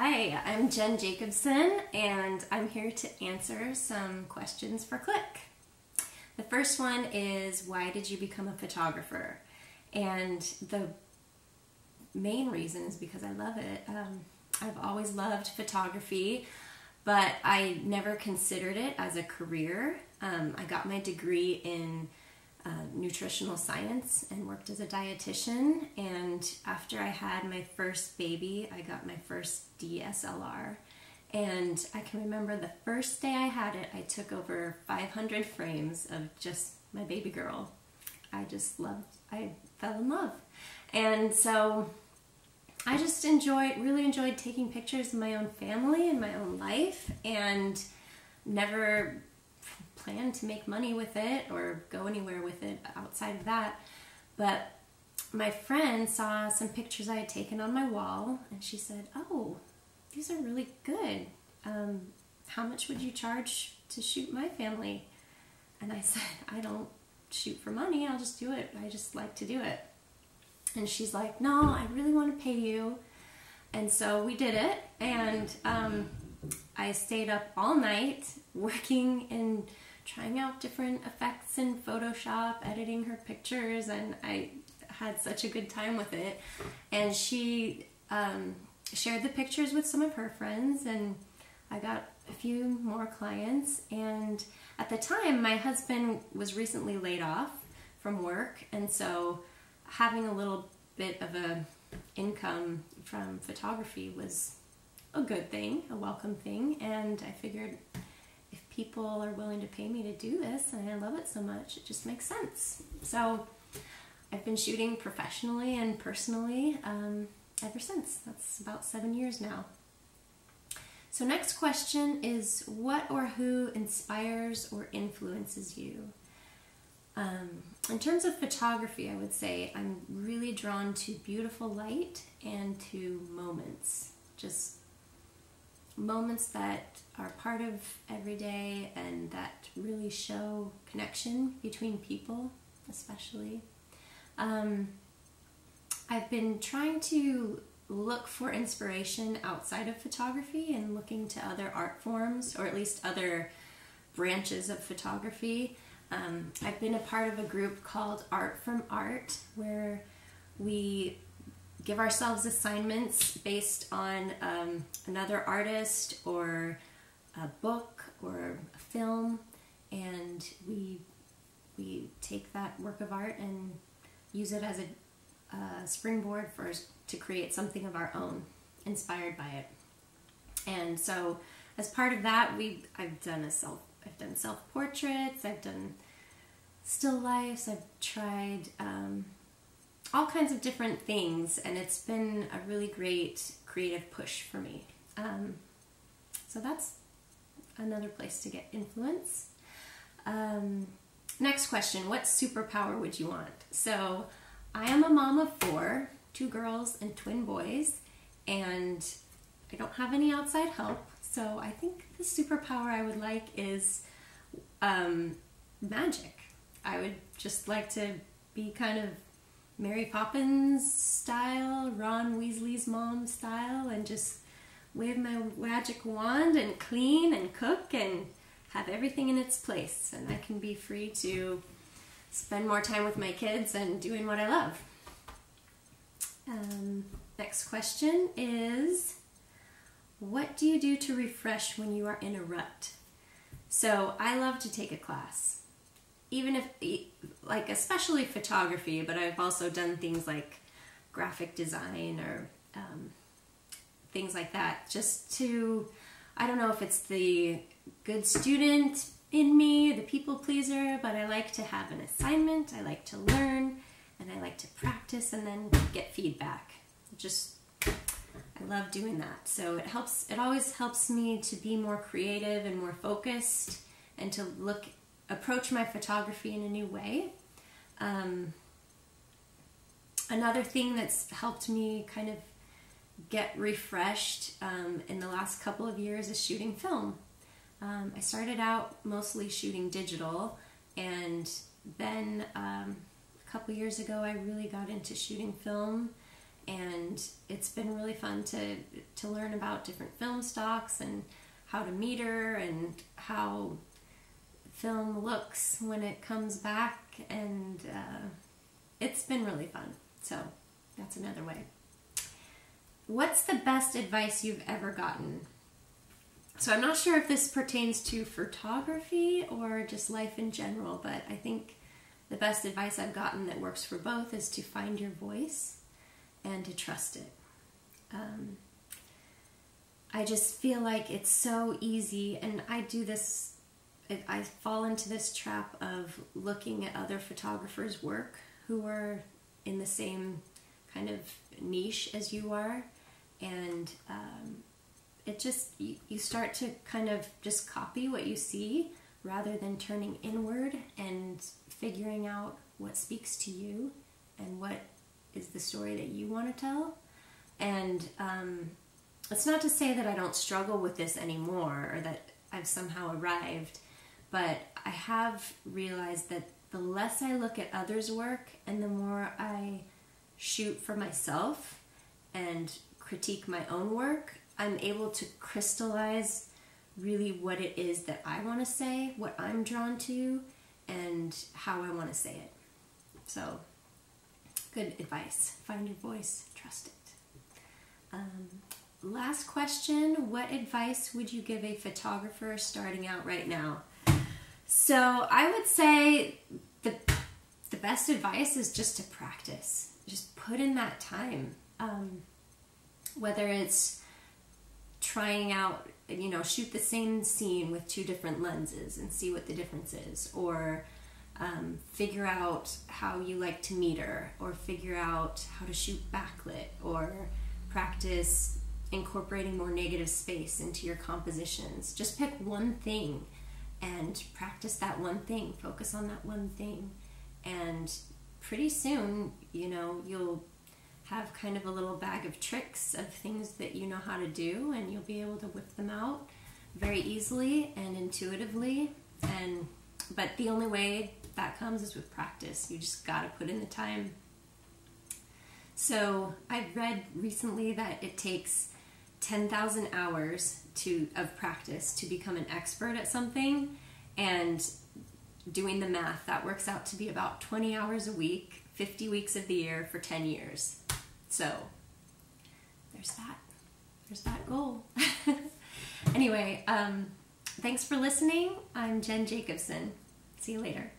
Hi, I'm Jen Jacobson, and I'm here to answer some questions for Click. The first one is, why did you become a photographer? And the main reason is because I love it. I've always loved photography, but I never considered it as a career. I got my degree in nutritional science and worked as a dietitian, and after I had my first baby I got my first DSLR, and I can remember the first day I had it I took over 500 frames of just my baby girl. I fell in love, and so I just really enjoyed taking pictures of my own family and my own life, and never planned to make money with it or go anywhere with it outside of that. But my friend saw some pictures I had taken on my wall, and she said, "Oh, these are really good. How much would you charge to shoot my family?" And I said, "I don't shoot for money, I'll just do it. I just like to do it." And she's like, "No, I really want to pay you." And so we did it, and I stayed up all night working and trying out different effects in Photoshop, editing her pictures, and I had such a good time with it. And she shared the pictures with some of her friends, and I got a few more clients. And at the time, my husband was recently laid off from work, and so having a little bit of a income from photography was a good thing, a welcome thing, and I figured if people are willing to pay me to do this and I love it so much, it just makes sense. So I've been shooting professionally and personally ever since. That's about 7 years now. So next question is, what or who inspires or influences you? In terms of photography, I would say I'm really drawn to beautiful light and to moments. Just moments that are part of every day and that really show connection between people, especially. I've been trying to look for inspiration outside of photography and looking to other art forms, or at least other branches of photography. I've been a part of a group called Art from Art, where we give ourselves assignments based on another artist or a book or a film, and we take that work of art and use it as a springboard for us to create something of our own, inspired by it. And so, as part of that, I've done self-portraits, I've done still lifes, I've tried all kinds of different things, and it's been a really great creative push for me. So that's another place to get influence. Next question, what superpower would you want? So I am a mom of 4, 2 girls and twin boys, and I don't have any outside help, so I think the superpower I would like is magic. I would just like to be kind of Mary Poppins style, Ron Weasley's mom style, and just wave my magic wand and clean and cook and have everything in its place, and I can be free to spend more time with my kids and doing what I love. Next question is, what do you do to refresh when you are in a rut? So I love to take a class. Even if, like, especially photography, but I've also done things like graphic design or things like that, just to, I don't know if it's the good student in me, the people pleaser, but I like to have an assignment, I like to learn, and I like to practice and then get feedback. I love doing that. So it always helps me to be more creative and more focused, and to approach my photography in a new way. Another thing that's helped me kind of get refreshed in the last couple of years is shooting film. I started out mostly shooting digital, and then a couple years ago I really got into shooting film and it's been really fun to learn about different film stocks and how to meter and how film looks when it comes back, and it's been really fun. So that's another way. What's the best advice you've ever gotten? So I'm not sure if this pertains to photography or just life in general, but I think the best advice I've gotten that works for both is to find your voice and to trust it. I just feel like it's so easy, and I do this, I fall into this trap of looking at other photographers' work who are in the same kind of niche as you are, and it just, you start to kind of just copy what you see rather than turning inward and figuring out what speaks to you and what is the story that you want to tell. And it's not to say that I don't struggle with this anymore or that I've somehow arrived, but I have realized that the less I look at others' work and the more I shoot for myself and critique my own work, I'm able to crystallize really what it is that I want to say, what I'm drawn to, and how I want to say it. So, good advice. Find your voice, trust it. Last question, what advice would you give a photographer starting out right now? So I would say the best advice is just to practice. Just put in that time. Whether it's trying out, shoot the same scene with 2 different lenses and see what the difference is, or figure out how you like to meter, or figure out how to shoot backlit, or practice incorporating more negative space into your compositions. Just pick one thing and practice that one thing, focus on that one thing, and pretty soon, you'll have kind of a little bag of tricks of things that you know how to do, and you'll be able to whip them out very easily and intuitively. But the only way that comes is with practice. You just got to put in the time. So I read recently that it takes 10,000 hours of practice to become an expert at something, and doing the math, that works out to be about 20 hours a week, 50 weeks of the year for 10 years. So there's that goal. Anyway, thanks for listening. I'm Jen Jacobson. See you later.